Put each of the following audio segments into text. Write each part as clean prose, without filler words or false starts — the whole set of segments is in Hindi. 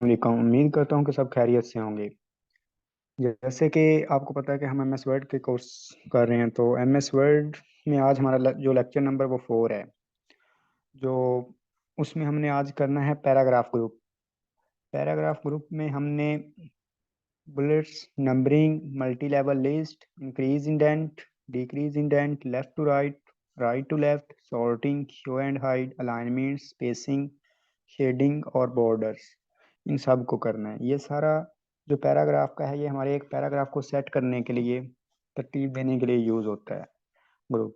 वालेकुम। उम्मीद करता हूँ कि सब खैरियत से होंगे। जैसे कि आपको पता है कि हम एमएस वर्ड के कोर्स कर रहे हैं, तो एमएस वर्ड में आज हमारा जो लेक्चर नंबर वो 4 है। जो उसमें हमने आज करना है पैराग्राफ ग्रुप। पैराग्राफ ग्रुप में हमने bullets, numbering, multi level list, increase indent, decrease indent, left to right, right to left, sorting, show and hide, alignment, spacing, shading और बॉर्डर्स, इन सब को करना है। ये सारा जो पैराग्राफ का है, ये हमारे एक पैराग्राफ को सेट करने के लिए, तरतीब देने के लिए यूज़ होता है ग्रुप।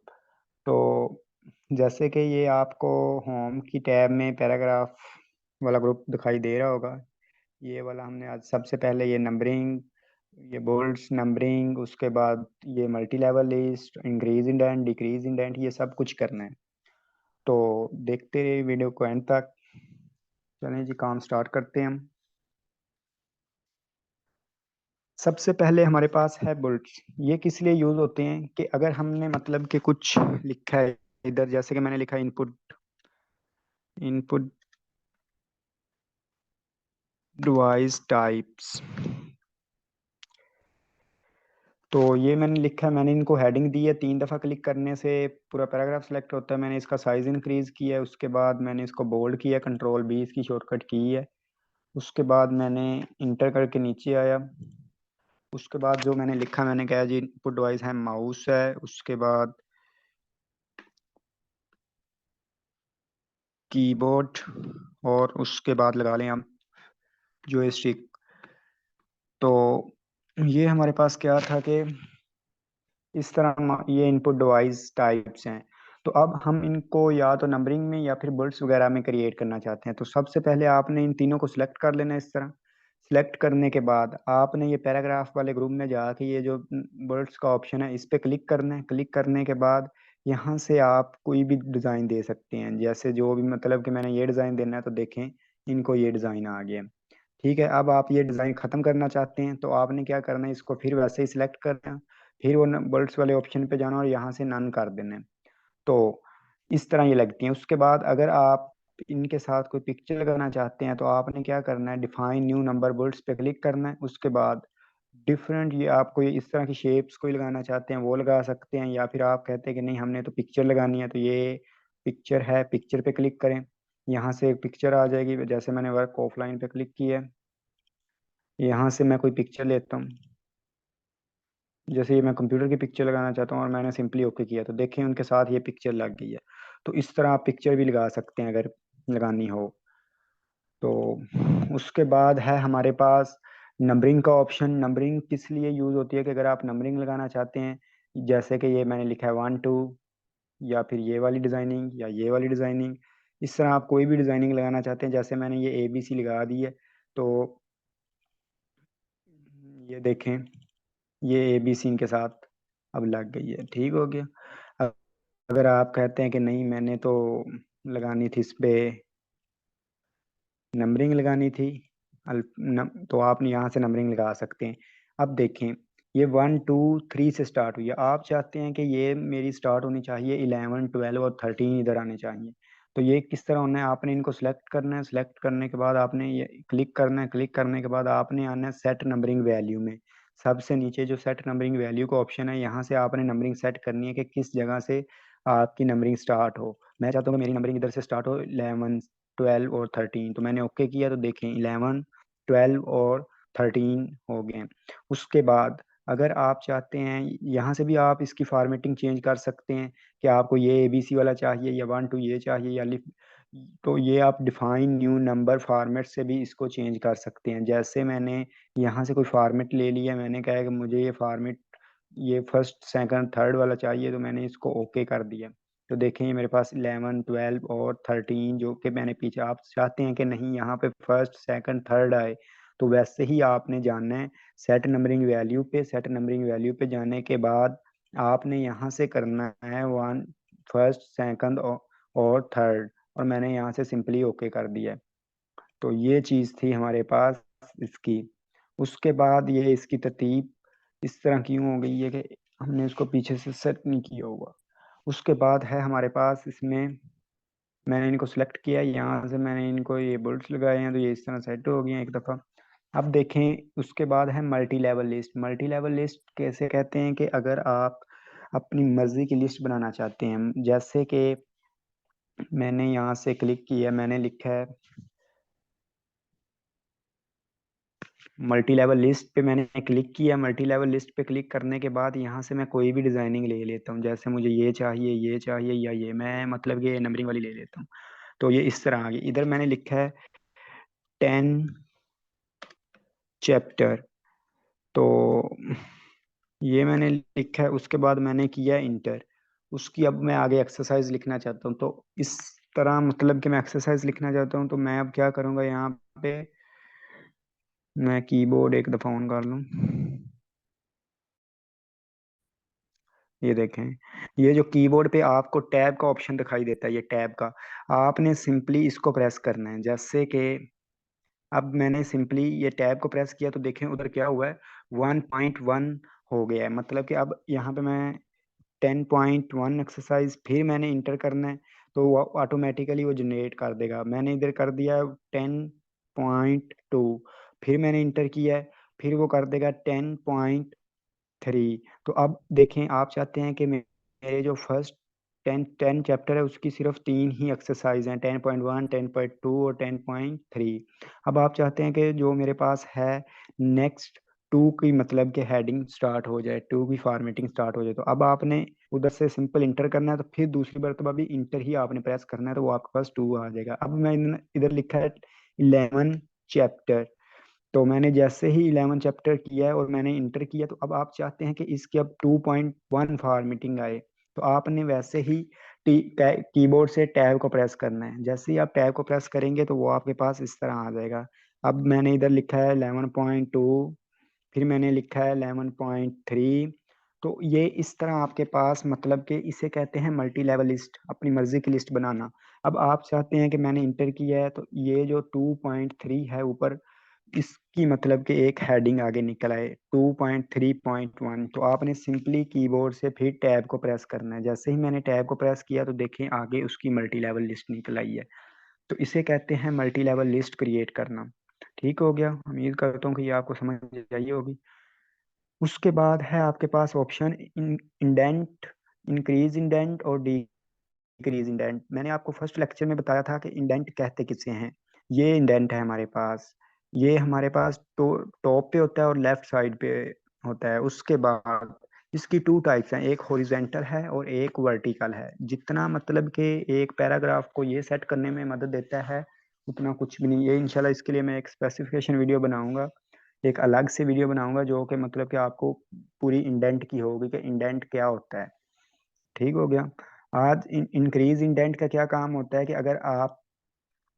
तो जैसे कि ये आपको होम की टैब में पैराग्राफ वाला ग्रुप दिखाई दे रहा होगा। ये वाला हमने आज सबसे पहले ये नंबरिंग, ये बोल्ड्स नंबरिंग, उसके बाद ये multi level list, increase indent, decrease indent, ये सब कुछ करना है। तो देखते रहिए वीडियो को एंड तक। चलें जी, काम स्टार्ट करते हैं हम। सबसे पहले हमारे पास है बुलेट्स। ये किस लिए यूज होते हैं कि अगर हमने मतलब कि कुछ लिखा है इधर, जैसे कि मैंने लिखा इनपुट, इनपुट डिवाइस टाइप्स। तो ये मैंने लिखा है, मैंने इनको हेडिंग दी है। 3 दफ़ा क्लिक करने से पूरा पैराग्राफ सेलेक्ट होता है। मैंने इसका साइज इंक्रीज किया है, उसके बाद मैंने इसको बोल्ड किया, कंट्रोल 20 इसकी शॉर्टकट की है। उसके बाद मैंने इंटर करके नीचे आया। उसके बाद जो मैंने लिखा, मैंने कहा जी इनपुट डिवाइस है, माउस है। उसके बाद कीबोर्ड, और उसके बाद लगा लें हम जॉयस्टिक। तो ये हमारे पास क्या था कि इस तरह ये इनपुट डिवाइस टाइप्स हैं। तो अब हम इनको या तो नंबरिंग में या फिर बुलेट्स वगैरह में क्रिएट करना चाहते हैं। तो सबसे पहले आपने इन तीनों को सिलेक्ट कर लेना है। इस तरह सिलेक्ट करने के बाद आपने ये पैराग्राफ वाले ग्रुप में जाके ये जो बुलेट्स का ऑप्शन है, इस पर क्लिक करना है। क्लिक करने के बाद यहाँ से आप कोई भी डिज़ाइन दे सकते हैं, जैसे जो भी, मतलब कि मैंने ये डिज़ाइन देना है तो देखें इनको ये डिज़ाइन आ गया। ठीक है, अब आप ये डिज़ाइन ख़त्म करना चाहते हैं तो आपने क्या करना है, इसको फिर वैसे ही सिलेक्ट करना है, फिर वो बर्ड्स वाले ऑप्शन पे जाना और यहाँ से नन कर देना है। तो इस तरह ये लगती हैं। उसके बाद अगर आप इनके साथ कोई पिक्चर लगाना चाहते हैं तो आपने क्या करना है, डिफाइन न्यू नंबर बर्ड्स पे क्लिक करना है। उसके बाद डिफरेंट, ये आप कोई इस तरह की शेप्स कोई लगाना चाहते हैं वो लगा सकते हैं, या फिर आप कहते हैं कि नहीं हमने तो पिक्चर लगानी है, तो ये पिक्चर है, पिक्चर पे क्लिक करें। यहाँ से एक पिक्चर आ जाएगी, जैसे मैंने वर्क ऑफलाइन पे क्लिक किया है। यहाँ से मैं कोई पिक्चर लेता हूँ, जैसे ये मैं कंप्यूटर की पिक्चर लगाना चाहता हूँ और मैंने सिंपली ओके किया, तो देखें उनके साथ ये पिक्चर लग गई है। तो इस तरह आप पिक्चर भी लगा सकते हैं अगर लगानी हो तो। उसके बाद है हमारे पास नंबरिंग का ऑप्शन। नंबरिंग किस लिए यूज़ होती है कि अगर आप नंबरिंग लगाना चाहते हैं, जैसे कि ये मैंने लिखा है 1 2, या फिर ये वाली डिज़ाइनिंग या ये वाली डिज़ाइनिंग, इस तरह आप कोई भी डिज़ाइनिंग लगाना चाहते हैं। जैसे मैंने ये ABC लगा दी है, तो ये देखें ये ABC इनके साथ अब लग गई है, ठीक हो गया। अब अगर आप कहते हैं कि नहीं मैंने तो लगानी थी इस पे, नंबरिंग लगानी थी, तो आप यहाँ से नंबरिंग लगा सकते हैं। अब देखें ये 1 2 3 से स्टार्ट हुई है, आप चाहते हैं कि ये मेरी स्टार्ट होनी चाहिए 11 12 और 13 इधर आने चाहिए। तो ये किस तरह होना है, आपने इनको सेलेक्ट करना है। सेलेक्ट करने के बाद आपने ये क्लिक करना है। क्लिक करने के बाद आपने आना है सेट नंबरिंग वैल्यू में। सबसे नीचे जो सेट नंबरिंग वैल्यू का ऑप्शन है, यहाँ से आपने नंबरिंग सेट करनी है कि किस जगह से आपकी नंबरिंग स्टार्ट हो। मैं चाहता हूँ कि मेरी नंबरिंग इधर से स्टार्ट हो 11 12 और 13, तो मैंने ओके किया, तो देखें 11 12 और 13 हो गए। उसके बाद अगर आप चाहते हैं, यहाँ से भी आप इसकी फॉर्मेटिंग चेंज कर सकते हैं कि आपको ये ABC वाला चाहिए या 1 2 ये चाहिए या लिख, तो ये आप डिफाइन न्यू नंबर फॉर्मेट से भी इसको चेंज कर सकते हैं। जैसे मैंने यहाँ से कोई फॉर्मेट ले लिया, मैंने कहा कि मुझे ये फॉर्मेट ये फर्स्ट सेकंड थर्ड वाला चाहिए, तो मैंने इसको ओके कर दिया। तो देखें ये मेरे पास 11 12 और 13, जो कि मैंने पीछे, आप चाहते हैं कि नहीं यहाँ पे फर्स्ट सेकंड थर्ड आए, तो वैसे ही आपने जाना है सेट नंबरिंग वैल्यू पे। सेट नंबरिंग वैल्यू पे जाने के बाद आपने यहाँ से करना है वन, फर्स्ट सेकंड और थर्ड, और मैंने यहाँ से सिंपली ओके कर दिया। तो ये चीज़ थी हमारे पास इसकी। उसके बाद ये इसकी तरतीब इस तरह क्यों हो गई है कि हमने इसको पीछे से सेट नहीं किया हुआ। उसके बाद है हमारे पास इसमें मैंने इनको सेलेक्ट किया, यहाँ से मैंने इनको ये बुलेट्स लगाए हैं, तो ये इस तरह सेट हो गए हैं एक दफ़ा। अब देखें उसके बाद है multi level list. Multi level list कैसे कहते हैं कि अगर आप अपनी मर्जी की लिस्ट बनाना चाहते हैं, जैसे कि मैंने यहाँ से क्लिक किया, मैंने लिखा है मल्टी लेवल लिस्ट पे, मैंने क्लिक किया। मल्टी लेवल लिस्ट पे क्लिक करने के बाद यहाँ से मैं कोई भी डिजाइनिंग ले लेता हूँ, जैसे मुझे ये चाहिए या ये, मैं मतलब ये नंबरिंग वाली ले लेता हूँ। तो ये इस तरह आ गई। इधर मैंने लिखा है 10 चैप्टर, तो ये मैंने लिखा है। उसके बाद मैंने किया इंटर। उसकी अब मैं आगे एक्सरसाइज लिखना चाहता हूँ, तो इस तरह मतलब कि मैं एक्सरसाइज लिखना चाहता हूँ, तो मैं अब क्या करूँगा, यहाँ पे मैं कीबोर्ड एक दफ़ा ऑन कर लूँ। ये देखें, ये जो कीबोर्ड पे आपको टैब का ऑप्शन दिखाई देता है, ये टैब का, आपने सिंपली इसको प्रेस करना है। जैसे कि अब मैंने सिंपली ये टैब को प्रेस किया, तो देखें उधर क्या हुआ है, 1.1 हो गया है। मतलब कि अब यहाँ पे मैं 10.1 एक्सरसाइज, फिर मैंने इंटर करना है, तो वो ऑटोमेटिकली वो जनरेट कर देगा। मैंने इधर कर दिया 10.2, फिर मैंने इंटर किया है, फिर वो कर देगा 10.3। तो अब देखें, आप चाहते हैं कि मेरे जो फर्स्ट 10 चैप्टर है उसकी सिर्फ 3 ही एक्सरसाइज हैं, 10.1, 10.2 और 10.3। अब आप चाहते हैं कि जो मेरे पास है नेक्स्ट 2 की मतलब कि हेडिंग स्टार्ट हो जाए, 2 की फॉर्मेटिंग स्टार्ट हो जाए, तो अब आपने उधर से सिंपल इंटर करना है, तो फिर दूसरी मरतबा भी इंटर ही आपने प्रेस करना है, तो वो आपके पास 2 आ जाएगा। अब मैं इधर लिखा है 11 चैप्टर, तो मैंने जैसे ही 11 चैप्टर किया है और मैंने इंटर किया, तो अब आप चाहते हैं कि इसकी अब 2.1 फॉर्मेटिंग आए, तो आपने वैसे ही कीबोर्ड से टैब को प्रेस करना है। जैसे ही आप टैब को प्रेस करेंगे तो वो आपके पास इस तरह आ जाएगा। अब मैंने इधर लिखा है 11.2, फिर मैंने लिखा है 11.3। तो ये इस तरह आपके पास मतलब कि इसे कहते हैं मल्टी लेवल लिस्ट, अपनी मर्जी की लिस्ट बनाना। अब आप चाहते हैं कि मैंने इंटर किया है, तो ये जो 2.3 है ऊपर, इसकी मतलब कि एक हेडिंग आगे निकल आए 2.3.1, तो आपने सिंपली कीबोर्ड से फिर टैब को प्रेस करना है। जैसे ही मैंने टैब को प्रेस किया, तो देखें आगे उसकी मल्टी लेवल लिस्ट निकल आई है। तो इसे कहते हैं मल्टी लेवल लिस्ट क्रिएट करना। ठीक हो गया, उम्मीद करता हूँ कि ये आपको समझ आई होगी। उसके बाद है आपके पास ऑप्शन इंडेंट, इंक्रीज इंडेंट और डिक्रीज इंडेंट। मैंने आपको फर्स्ट लेक्चर में बताया था कि इंडेंट कहते किसे हैं। ये इंडेंट है हमारे पास, ये हमारे पास तो टॉप पे होता है और लेफ्ट साइड पे होता है। उसके बाद इसकी 2 टाइप्स हैं, एक हॉरिजेंटल है और एक वर्टिकल है। जितना मतलब कि एक पैराग्राफ को ये सेट करने में मदद देता है, उतना कुछ भी नहीं। ये इंशाल्लाह इसके लिए मैं एक स्पेसिफिकेशन वीडियो बनाऊंगा, एक अलग से वीडियो बनाऊंगा, जो कि मतलब कि आपको पूरी इंडेंट की होगी कि इंडेंट क्या होता है। ठीक हो गया। आज इंक्रीज इंडेंट का क्या काम होता है कि अगर आप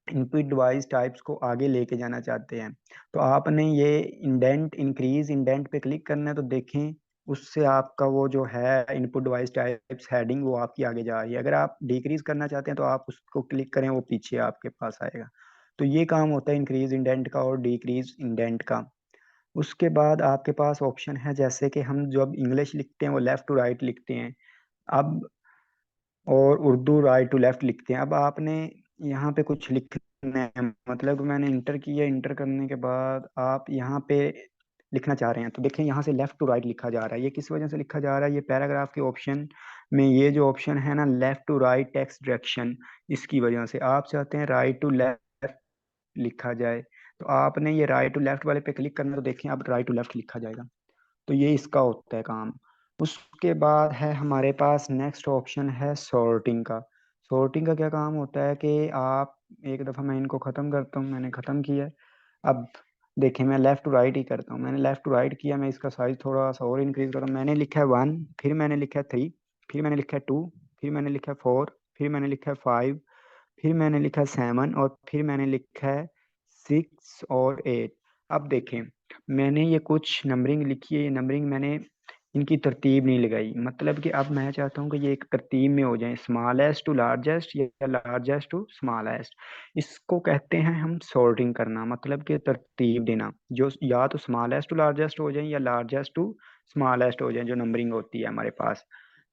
इनपुट डिवाइस टाइप्स को आगे लेके जाना चाहते हैं, तो आपने ये इंडेंट, इंक्रीज इंडेंट पे क्लिक करना है, तो देखें उससे आपका वो जो है इनपुट डिवाइस टाइप्स हेडिंग, वो आपकी आगे जा रही है। अगर आप डिक्रीज करना चाहते हैं तो आप उसको क्लिक करें, वो पीछे आपके पास आएगा। तो ये काम होता है इंक्रीज इंडेंट का और डिक्रीज इंडेंट का। उसके बाद आपके पास ऑप्शन है, जैसे कि हम जब इंग्लिश लिखते हैं वो लेफ्ट टू राइट लिखते हैं, अब और उर्दू राइट टू लेफ्ट लिखते हैं। अब आपने यहाँ पे कुछ लिखना है, मतलब कि मैंने इंटर किया, इंटर करने के बाद आप यहाँ पे लिखना चाह रहे हैं, तो देखें यहाँ से लेफ्ट टू राइट लिखा जा रहा है। ये किस वजह से लिखा जा रहा है, ये पैराग्राफ के ऑप्शन में ये जो ऑप्शन है ना, left to right text direction, इसकी वजह से आप चाहते हैं राइट टू लेफ्ट लिखा जाए, तो आपने ये राइट टू लेफ्ट वाले पे क्लिक करना, तो देखें अब राइट टू लेफ्ट लिखा जाएगा। तो ये इसका होता है काम। उसके बाद है हमारे पास नेक्स्ट ऑप्शन है सॉर्टिंग का। सॉर्टिंग का क्या काम होता है कि आप, एक दफ़ा मैं इनको ख़त्म करता हूँ, मैंने ख़त्म किया है। अब देखिए मैं लेफ़्ट टू राइट ही करता हूँ, मैंने लेफ़्ट टू राइट किया, मैं इसका साइज़ थोड़ा सा और इंक्रीज़ करता हूँ। मैंने लिखा है 1, फिर मैंने लिखा है 3, फिर मैंने लिखा है 2, फिर मैंने लिखा है 4, फिर मैंने लिखा है 5, फिर मैंने लिखा 7 और फिर मैंने लिखा है 6 और 8। अब देखें, मैंने ये कुछ नंबरिंग लिखी है, ये नंबरिंग मैंने इनकी तरतीब नहीं लगाई। मतलब कि अब मैं चाहता हूँ कि ये एक तरतीब में हो जाए, स्मॉलेस्ट टू लार्जेस्ट या लार्जेस्ट टू स्मॉलेस्ट। इसको कहते हैं हम सॉर्टिंग करना, मतलब कि तरतीब देना, जो या तो स्मॉलेस्ट टू लार्जेस्ट हो जाए या लार्जेस्ट टू स्मॉलेस्ट हो जाए, जो नंबरिंग होती है हमारे पास।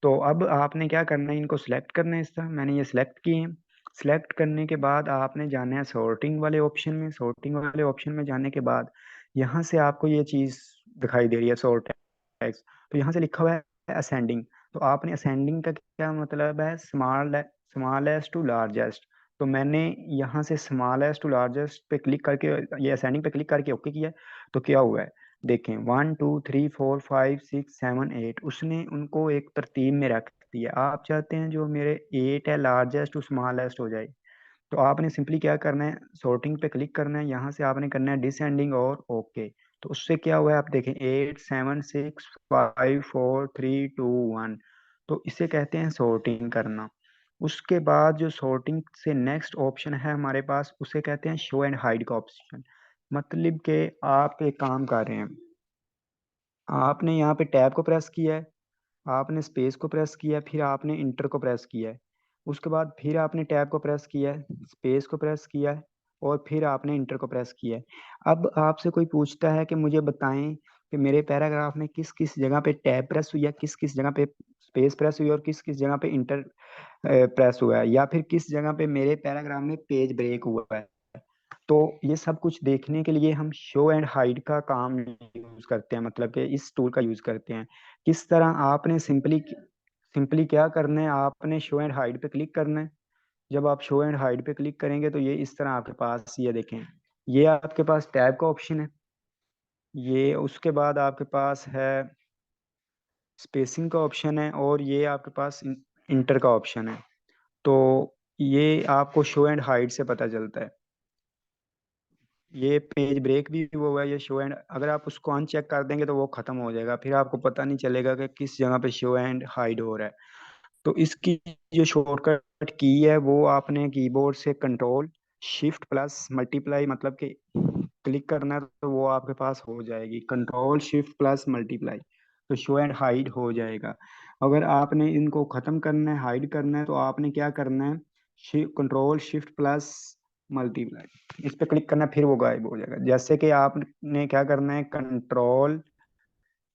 तो अब आपने क्या करना है, इनको सिलेक्ट करना है। इस तरह मैंने ये सिलेक्ट किए हैं। सिलेक्ट करने के बाद आपने जाना है सॉर्टिंग वाले ऑप्शन में। सॉर्टिंग वाले ऑप्शन में जाने के बाद यहाँ से आपको ये चीज दिखाई दे रही है, सॉर्ट टेक्स्ट। तो यहाँ से लिखा हुआ है असेंडिंग। तो आपने असेंडिंग का क्या मतलब है, स्मॉलेस्ट टू लार्जेस्ट। तो मैंने यहाँ से स्मॉलेस्ट टू लार्जेस्ट पे क्लिक करके, ये असेंडिंग पे क्लिक करके ओके किया। तो क्या हुआ है देखें, 1 2 3 4 5 6 7 8, उसने उनको एक तरतीब में रख दिया। आप चाहते हैं जो मेरे 8 है लार्जेस्ट टू स्मॉलेस्ट हो जाए, तो आपने सिंपली क्या करना है, सॉर्टिंग पे क्लिक करना है, यहाँ से आपने करना है डिसेंडिंग और ओके। तो उससे क्या हुआ है आप देखें, 8 7 6 5 4 3 2 1। तो इसे कहते हैं सॉर्टिंग करना। उसके बाद जो सॉर्टिंग से नेक्स्ट ऑप्शन है हमारे पास, उसे कहते हैं शो एंड हाइड का ऑप्शन। मतलब कि आप एक काम कर रहे हैं, आपने यहाँ पे टैब को प्रेस किया है, आपने स्पेस को प्रेस किया है, फिर आपने इंटर को प्रेस किया है, उसके बाद फिर आपने टैब को प्रेस किया है, स्पेस को प्रेस किया है, और फिर आपने इंटर को प्रेस किया है। अब आपसे कोई पूछता है कि मुझे बताएं कि मेरे पैराग्राफ में किस किस जगह पे टैब प्रेस हुई है, किस किस जगह पे स्पेस प्रेस हुई है, और किस किस जगह पे इंटर प्रेस हुआ है, या फिर किस जगह पे मेरे पैराग्राफ में पेज ब्रेक हुआ है। तो ये सब कुछ देखने के लिए हम शो एंड हाइड का काम यूज करते हैं, मतलब कि इस टूल का यूज करते हैं। किस तरह, आपने सिंपली सिंपली क्या करना है, आपने शो एंड हाइड पे क्लिक करना है। जब आप शो एंड हाइड पे क्लिक करेंगे तो ये इस तरह आपके पास, ये देखें, ये आपके पास टैब का ऑप्शन है, ये उसके बाद आपके पास है स्पेसिंग का ऑप्शन है, और ये आपके पास इंटर का ऑप्शन है। तो ये आपको शो एंड हाइड से पता चलता है। ये पेज ब्रेक भी हुआ है, ये शो एंड, अगर आप उसको अनचेक कर देंगे तो वो खत्म हो जाएगा, फिर आपको पता नहीं चलेगा कि किस जगह पे शो एंड हाइड हो रहा है। तो इसकी जो शॉर्टकट की है वो आपने कीबोर्ड से कंट्रोल शिफ्ट प्लस मल्टीप्लाई, मतलब कि क्लिक करना है तो वो आपके पास हो जाएगी, कंट्रोल शिफ्ट प्लस मल्टीप्लाई। तो शो एंड हाइड हो जाएगा। अगर आपने इनको खत्म करना है, हाइड करना है, तो आपने क्या करना है, कंट्रोल शिफ्ट प्लस मल्टीप्लाई, इस पे क्लिक करना है, फिर वो गायब हो जाएगा। जैसे कि आपने क्या करना है, कंट्रोल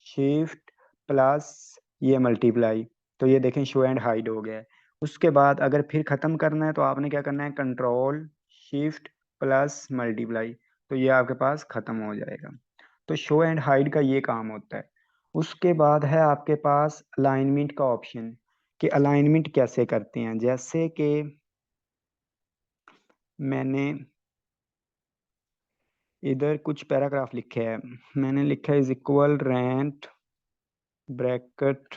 शिफ्ट प्लस ये मल्टीप्लाई, तो ये देखें शो एंड हाइड हो गया है। उसके बाद अगर फिर खत्म करना है तो आपने क्या करना है, कंट्रोल शिफ्ट प्लस मल्टीप्लाई, तो ये आपके पास खत्म हो जाएगा। तो शो एंड हाइड का ये काम होता है। उसके बाद है आपके पास अलाइनमेंट का ऑप्शन, कि अलाइनमेंट कैसे करते हैं। जैसे कि मैंने इधर कुछ पैराग्राफ लिखे हैं, मैंने लिखा है इज इक्वल रेंट ब्रैकेट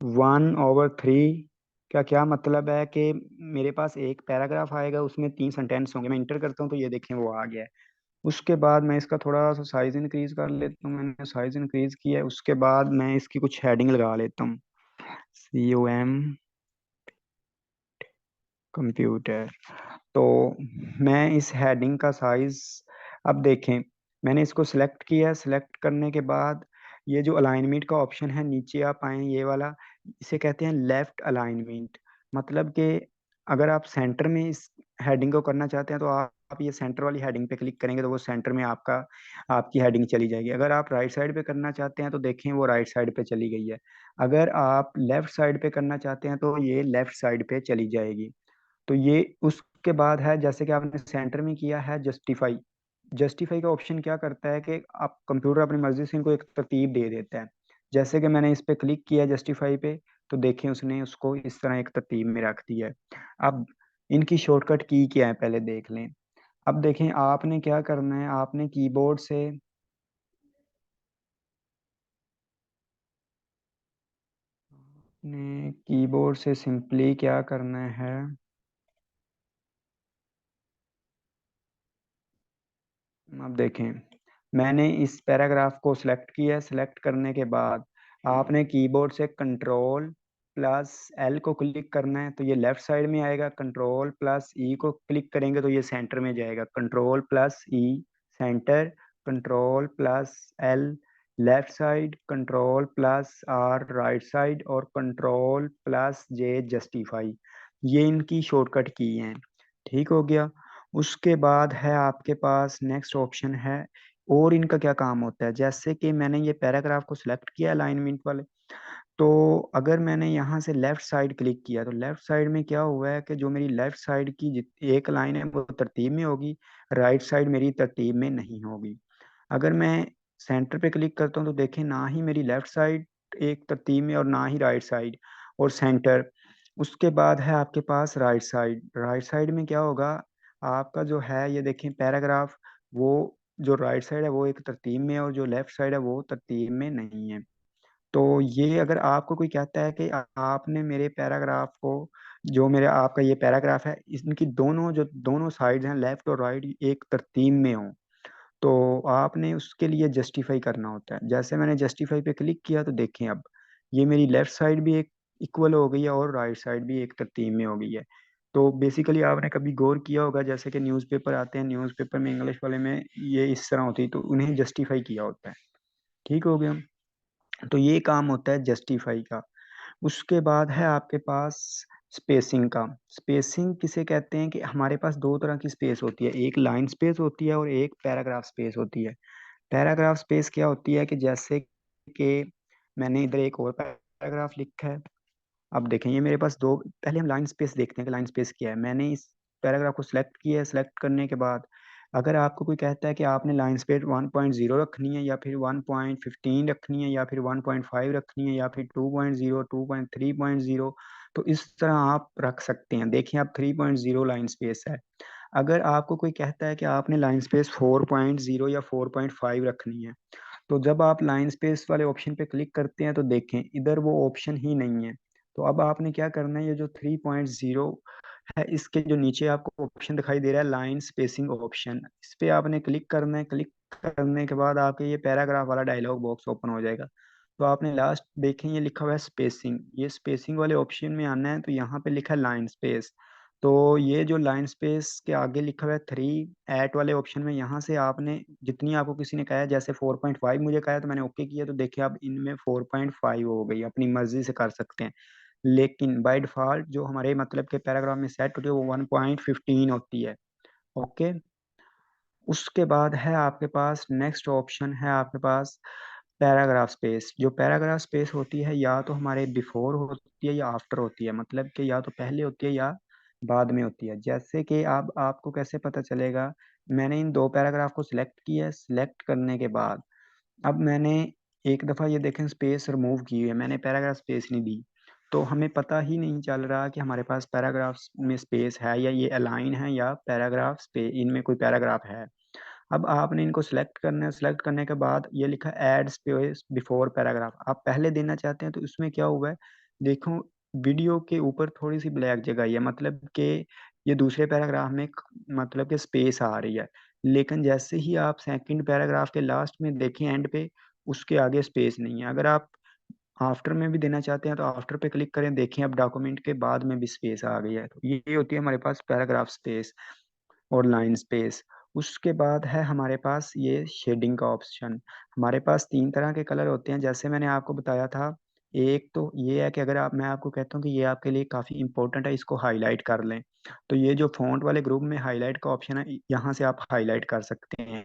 1/3 का क्या मतलब है कि मेरे पास एक पैराग्राफ आएगा, उसमें 3 सेंटेंस होंगे। मैं इंटर करता हूँ तो ये देखें वो आ गया है। उसके बाद मैं इसका थोड़ा सा साइज इंक्रीज कर लेता हूँ, मैंने साइज इंक्रीज किया है। उसके बाद मैं इसकी कुछ हेडिंग लगा लेता हूँ, COM कंप्यूटर। तो मैं इस हेडिंग का साइज, अब देखें, मैंने इसको सिलेक्ट किया। सिलेक्ट करने के बाद ये जो अलाइनमेंट का ऑप्शन है, नीचे आप आए ये वाला, इसे कहते हैं लेफ्ट अलाइनमेंट। मतलब कि अगर आप सेंटर में इस हेडिंग को करना चाहते हैं तो आप ये सेंटर वाली हेडिंग पे क्लिक करेंगे तो वो सेंटर में आपका आपकी हेडिंग चली जाएगी। अगर आप राइट साइड पे करना चाहते हैं तो देखें वो राइट साइड पे चली गई है। अगर आप लेफ्ट साइड पे करना चाहते हैं तो ये लेफ्ट साइड पे चली जाएगी। तो ये उसके बाद है, जैसे कि आपने सेंटर में किया है जस्टिफाई। जस्टिफाई का ऑप्शन क्या करता है कि आप कंप्यूटर अपनी मर्जी से इनको एक तरतीब दे देता है। जैसे कि मैंने इस पे क्लिक किया जस्टिफाई पे, तो देखें उसने उसको इस तरह एक तरतीब में रख दिया है। अब इनकी शॉर्टकट की क्या है पहले देख लें। अब देखें आपने क्या करना है, आपने कीबोर्ड से सिंपली क्या करना है, अब देखें, मैंने इस पैराग्राफ को सिलेक्ट किया। सिलेक्ट करने के बाद आपने कीबोर्ड से कंट्रोल प्लस L को क्लिक करना है, तो ये लेफ्ट साइड में आएगा। कंट्रोल प्लस E को क्लिक करेंगे तो ये सेंटर में जाएगा। Control plus E centre, control plus L left side, control plus R right side, और कंट्रोल प्लस J जस्टिफाई। ये इनकी शॉर्टकट की हैं। ठीक हो गया। उसके बाद है आपके पास नेक्स्ट ऑप्शन है, और इनका क्या काम होता है। जैसे कि मैंने ये पैराग्राफ को सिलेक्ट किया अलाइनमेंट वाले, तो अगर मैंने यहाँ से लेफ्ट साइड क्लिक किया तो लेफ्ट साइड में क्या हुआ है कि जो मेरी लेफ्ट साइड की एक लाइन है वो तरतीब में होगी, राइट साइड मेरी तरतीब में नहीं होगी। अगर मैं सेंटर पे क्लिक करता हूँ तो देखें ना ही मेरी लेफ्ट साइड एक तरतीब में और ना ही राइट साइड और सेंटर। उसके बाद है आपके पास राइट साइड। राइट साइड में क्या होगा, आपका जो है ये देखें पैराग्राफ, वो जो राइट साइड है वो एक तरतीब में है और जो लेफ्ट साइड है वो तरतीब में नहीं है। तो ये अगर आपको कोई कहता है कि आपने मेरे पैराग्राफ को, जो मेरा आपका ये पैराग्राफ है इनकी दोनों जो दोनों साइड्स हैं लेफ्ट और राइट एक तरतीब में हो, तो आपने उसके लिए जस्टिफाई करना होता है। जैसे मैंने जस्टिफाई पे क्लिक किया तो देखें अब ये मेरी लेफ्ट साइड भी एक इक्वल हो गई है और राइट साइड भी एक तरतीब में हो गई है। तो बेसिकली आपने कभी गौर किया होगा जैसे कि न्यूज़पेपर आते हैं, न्यूज़पेपर में इंग्लिश वाले में ये इस तरह होती है तो उन्हें जस्टिफाई किया होता है। ठीक हो गया। तो ये काम होता है जस्टिफाई का। उसके बाद है आपके पास स्पेसिंग का। स्पेसिंग किसे कहते हैं कि हमारे पास दो तरह की स्पेस होती है, एक लाइन स्पेस होती है और एक पैराग्राफ स्पेस होती है। पैराग्राफ स्पेस क्या होती है कि जैसे कि मैंने इधर एक और पैराग्राफ लिखा है। अब देखें ये मेरे पास दो, पहले हम लाइन स्पेस देखते हैं कि लाइन स्पेस क्या है। मैंने इस पैराग्राफ को सिलेक्ट किया है, सिलेक्ट करने के बाद अगर आपको कोई कहता है कि आपने लाइन स्पेस 1.0 रखनी है या फिर 1.15 रखनी है या फिर 1.5 रखनी है या फिर 2.0 2.3.0, तो इस तरह आप रख सकते हैं। देखिए आप 3.0 लाइन स्पेस है। अगर आपको कोई कहता है कि आपने लाइन स्पेस 4.0 या 4.5 रखनी है, तो जब आप लाइन स्पेस वाले ऑप्शन पे क्लिक करते हैं तो देखें इधर वो ऑप्शन ही नहीं है। तो अब आपने क्या करना है, ये जो 3.0 है इसके जो नीचे आपको ऑप्शन दिखाई दे रहा है लाइन स्पेसिंग ऑप्शन, इस पे आपने क्लिक करना है। क्लिक करने के बाद आपके ये पैराग्राफ वाला डायलॉग बॉक्स ओपन हो जाएगा। तो आपने लास्ट देखें ये लिखा हुआ है स्पेसिंग, ये स्पेसिंग वाले ऑप्शन में आना है तो यहाँ पे लिखा है लाइन स्पेस। तो ये जो लाइन स्पेस के आगे लिखा हुआ है थ्री एट वाले ऑप्शन में, यहाँ से आपने जितनी आपको किसी ने कहा है, जैसे 4.5 मुझे कहा है तो मैंने ओके किया, तो देखिए अब इनमें 4.5 हो गई, अपनी मर्जी से कर सकते हैं। लेकिन बाय डिफॉल्ट जो हमारे मतलब के पैराग्राफ में सेट होती है वो 1.15 होती है। ओके। उसके बाद है आपके पास नेक्स्ट ऑप्शन है आपके पास पैराग्राफ स्पेस। जो पैराग्राफ स्पेस होती है या तो हमारे बिफोर होती है या आफ्टर होती है, मतलब कि या तो पहले होती है या बाद में होती है। जैसे कि आप आपको कैसे पता चलेगा, मैंने इन दो पैराग्राफ को सिलेक्ट किया है, सिलेक्ट करने के बाद अब मैंने एक दफ़ा ये देखें स्पेस रिमूव की हुई है, मैंने पैराग्राफ स्पेस नहीं दी, तो हमें पता ही नहीं चल रहा कि हमारे पास पैराग्राफ में स्पेस है या ये अलाइन है या पैराग्राफ स्पेस इनमें कोई पैराग्राफ है। अब आपने इनको सेलेक्ट करना है, सेलेक्ट करने के बाद ये लिखा है ऐड स्पेस बिफोर पैराग्राफ, आप पहले देना चाहते हैं तो इसमें क्या हुआ है, देखो वीडियो के ऊपर थोड़ी सी ब्लैक जगह आई है, मतलब कि ये दूसरे पैराग्राफ में मतलब कि स्पेस आ रही है। लेकिन जैसे ही आप सेकंड पैराग्राफ के लास्ट में देखें एंड पे, उसके आगे स्पेस नहीं है। अगर आप आफ्टर में भी देना चाहते हैं तो आफ्टर पे क्लिक करें, देखें अब डॉक्यूमेंट के बाद में भी स्पेस आ गई है। तो ये होती है हमारे पास पैराग्राफ स्पेस और लाइन स्पेस। उसके बाद है हमारे पास ये शेडिंग का ऑप्शन। हमारे पास तीन तरह के कलर होते हैं जैसे मैंने आपको बताया था। एक तो ये है कि अगर आप मैं आपको कहता हूँ कि ये आपके लिए काफ़ी इंपॉर्टेंट है, इसको हाईलाइट कर लें, तो ये जो फ़ॉन्ट वाले ग्रुप में हाईलाइट का ऑप्शन है यहाँ से आप हाईलाइट कर सकते हैं।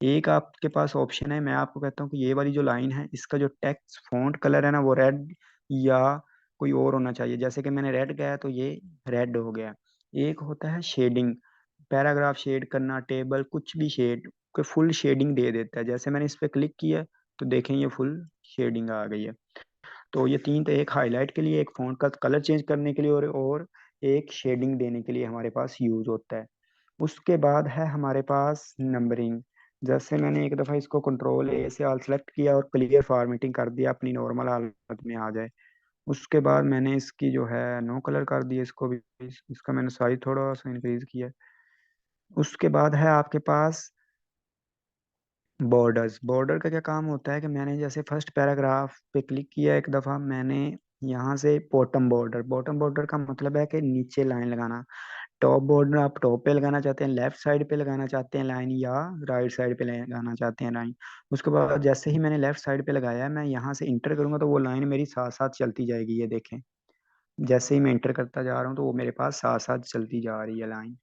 एक आपके पास ऑप्शन है, मैं आपको कहता हूँ कि ये वाली जो लाइन है इसका जो टेक्स्ट फ़ॉन्ट कलर है ना वो रेड या कोई और होना चाहिए, जैसे कि मैंने रेड किया है तो ये रेड हो गया। एक होता है शेडिंग, पैराग्राफ शेड करना, टेबल कुछ भी शेड को फुल शेडिंग दे देता है। जैसे मैंने इस पे क्लिक किया तो देखें ये फुल शेडिंग आ गई है। तो ये तीन तो, एक हाईलाइट के लिए, एक फ़ॉन्ट का कलर चेंज करने के लिए और एक शेडिंग देने के लिए हमारे पास यूज़ होता है। उसके बाद है हमारे पास नंबरिंग। जैसे मैंने एक दफ़ा इसको कंट्रोल ए से ऑल सेलेक्ट किया और क्लियर फॉर्मेटिंग कर दिया, अपनी नॉर्मल हालत में आ जाए। उसके बाद मैंने इसकी जो है नो कलर कर दिया, इसको भी इसका मैंने साइज थोड़ा सा इंक्रीज किया। उसके बाद है आपके पास बॉर्डर्स। बॉर्डर का क्या काम होता है कि मैंने जैसे फर्स्ट पैराग्राफ पे क्लिक किया एक दफ़ा, मैंने यहाँ से बॉटम बॉर्डर, बॉटम बॉर्डर का मतलब है कि नीचे लाइन लगाना। टॉप बॉर्डर आप टॉप पे लगाना चाहते हैं, लेफ्ट साइड पे लगाना चाहते हैं लाइन, या राइट साइड पे लगाना चाहते हैं लाइन। उसके बाद जैसे ही मैंने लेफ्ट साइड पे लगाया है, मैं यहाँ से इंटर करूंगा तो वो लाइन मेरी साथ साथ चलती जाएगी, ये देखें। जैसे ही मैं इंटर करता जा रहा हूँ तो वो मेरे पास साथ साथ चलती जा रही है लाइन।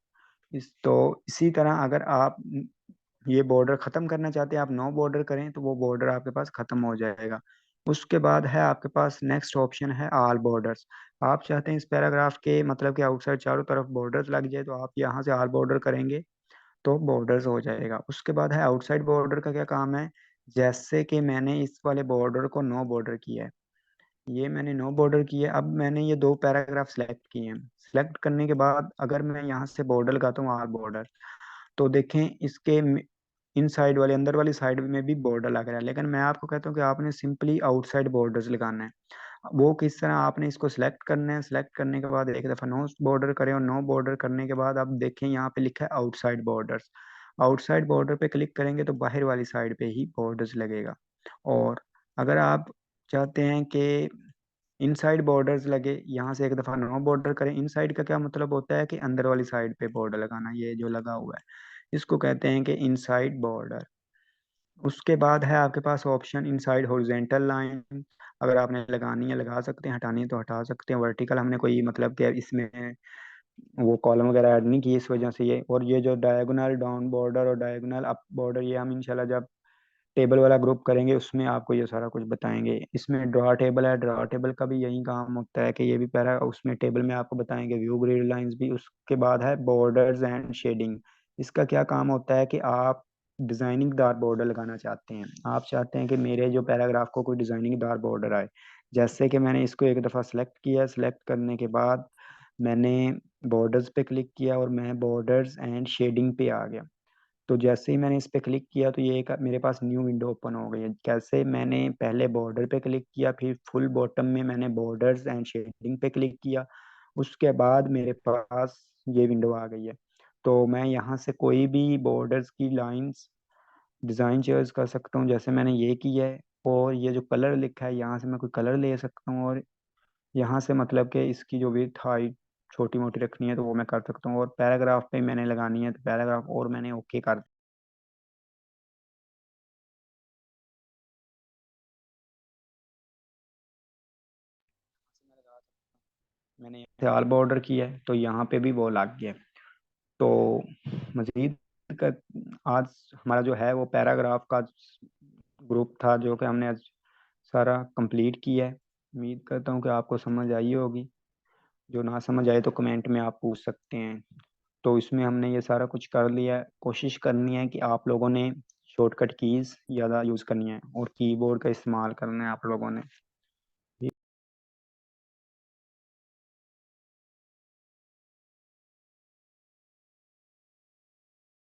इसी तरह अगर आप ये बॉर्डर खत्म करना चाहते हैं, आप नो बॉर्डर करें तो वो बॉर्डर आपके पास खत्म हो जाएगा। उसके बाद है आपके पास नेक्स्ट ऑप्शन है ऑल बॉर्डर्स। आप चाहते हैं इस पैराग्राफ के मतलब कि आउटसाइड चारों तरफ बॉर्डर्स लग जाए, तो आप यहाँ से ऑल बॉर्डर करेंगे तो बॉर्डर्स हो जाएगा। उसके बाद है आउटसाइड बॉर्डर का क्या काम है, जैसे कि मैंने इस वाले बॉर्डर को नो बॉर्डर किया है, ये मैंने नो बॉर्डर किया है। अब मैंने ये दो पैराग्राफ सेलेक्ट किए हैं, सेलेक्ट करने के बाद अगर मैं यहाँ से बॉर्डर लगाता हूँ ऑल बॉर्डर, तो देखें इसके इन साइड वाले अंदर वाली साइड में भी बॉर्डर लग रहा है, लेकिन मैं आपको कहता हूँ कि आपने सिंपली आउटसाइड बॉर्डर्स लगाना है। वो किस तरह, आपने इसको सिलेक्ट करना है, सिलेक्ट करने के बाद एक दफ़ा नो बॉर्डर करें, और नो बॉर्डर करने के बाद आप देखें यहाँ पे लिखा है आउटसाइड बॉर्डर्स। आउटसाइड बॉर्डर पे क्लिक करेंगे तो बाहर वाली साइड पे ही बॉर्डर्स लगेगा। और अगर आप चाहते हैं कि इनसाइड बॉर्डर्स लगे, यहाँ से एक दफ़ा नो बॉर्डर करें। इनसाइड का क्या मतलब होता है कि अंदर वाली साइड पे बॉर्डर लगाना, ये जो लगा हुआ है इसको कहते हैं कि इनसाइड बॉर्डर। उसके बाद है आपके पास ऑप्शन इनसाइड हॉरिजेंटल लाइन, अगर आपने लगानी है लगा सकते हैं, हटानी है तो हटा सकते हैं। वर्टिकल हमने कोई मतलब कि इसमें वो कॉलम वगैरह ऐड नहीं की, इस वजह से ये। और ये जो डायगोनल डाउन बॉर्डर और डायगोनल अप बॉर्डर, ये हम इंशाल्लाह जब टेबल वाला ग्रुप करेंगे उसमें आपको ये सारा कुछ बताएंगे। इसमें ड्रॉ टेबल है, ड्रॉ टेबल का भी यही काम होता है कि ये भी पैरा उसमें टेबल में आपको बताएंगे, व्यू ग्रिड लाइंस भी। उसके बाद है बॉर्डर्स एंड शेडिंग। इसका क्या काम होता है कि आप डिजाइनिंग दार बॉर्डर लगाना चाहते हैं, आप चाहते हैं कि मेरे जो पैराग्राफ को कोई डिजाइनिंग दार बॉर्डर आए। जैसे कि मैंने इसको एक दफ़ा सेलेक्ट किया, सेलेक्ट करने के बाद मैंने बॉर्डर्स पे क्लिक किया और मैं बॉर्डर्स एंड शेडिंग पे आ गया। तो जैसे ही मैंने इस पे क्लिक किया तो ये एक मेरे पास न्यू विंडो ओपन हो गई है। कैसे, मैंने पहले बॉर्डर पे क्लिक किया, फिर फुल बॉटम में मैंने बॉर्डर्स एंड शेडिंग पे क्लिक किया, उसके बाद मेरे पास ये विंडो आ गई है। तो मैं यहाँ से कोई भी बॉर्डर्स की लाइंस डिज़ाइन चॉइस कर सकता हूँ, जैसे मैंने ये किया है। और ये जो कलर लिखा है यहाँ से मैं कोई कलर ले सकता हूँ, और यहाँ से मतलब कि इसकी जो विड्थ हाइट छोटी मोटी रखनी है तो वो मैं कर सकता हूँ। और पैराग्राफ पे मैंने लगानी है तो पैराग्राफ और मैंने ओके कर, मैंने यहाँ से ऑल बॉर्डर किया है तो यहाँ पे भी वो लग गया है। तो मजीद का आज हमारा जो है वो पैराग्राफ का ग्रुप था जो कि हमने आज सारा कंप्लीट किया है। उम्मीद करता हूँ कि आपको समझ आई होगी। जो ना समझ आए तो कमेंट में आप पूछ सकते हैं। तो इसमें हमने ये सारा कुछ कर लिया है। कोशिश करनी है कि आप लोगों ने शॉर्टकट कीज़ ज़्यादा यूज़ करनी है और कीबोर्ड का इस्तेमाल करना है आप लोगों ने।